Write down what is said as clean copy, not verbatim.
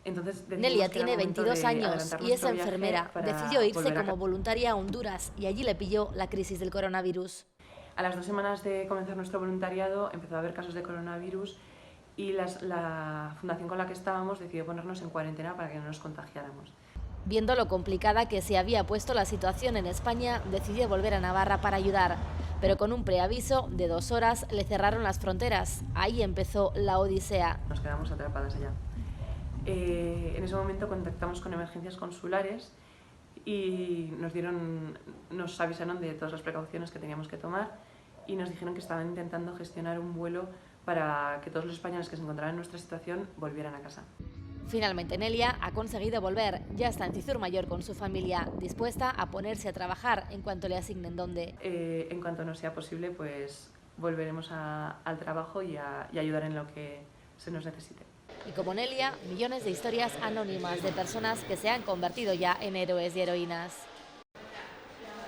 Entonces, Nelia tiene 22 años y es enfermera. Decidió irse como voluntaria a Honduras y allí le pilló la crisis del coronavirus. A las 2 semanas de comenzar nuestro voluntariado empezó a haber casos de coronavirus y la fundación con la que estábamos decidió ponernos en cuarentena para que no nos contagiáramos. Viendo lo complicada que se había puesto la situación en España, decidió volver a Navarra para ayudar. Pero con un preaviso de 2 horas le cerraron las fronteras. Ahí empezó la odisea. Nos quedamos atrapadas allá. En ese momento contactamos con emergencias consulares y nos avisaron de todas las precauciones que teníamos que tomar y nos dijeron que estaban intentando gestionar un vuelo para que todos los españoles que se encontraban en nuestra situación volvieran a casa. Finalmente Nelia ha conseguido volver, ya está en Cizur Mayor con su familia, dispuesta a ponerse a trabajar en cuanto le asignen dónde. En cuanto nos sea posible, pues volveremos al trabajo y a ayudar en lo que se nos necesite. Y como Nelia, millones de historias anónimas de personas que se han convertido ya en héroes y heroínas.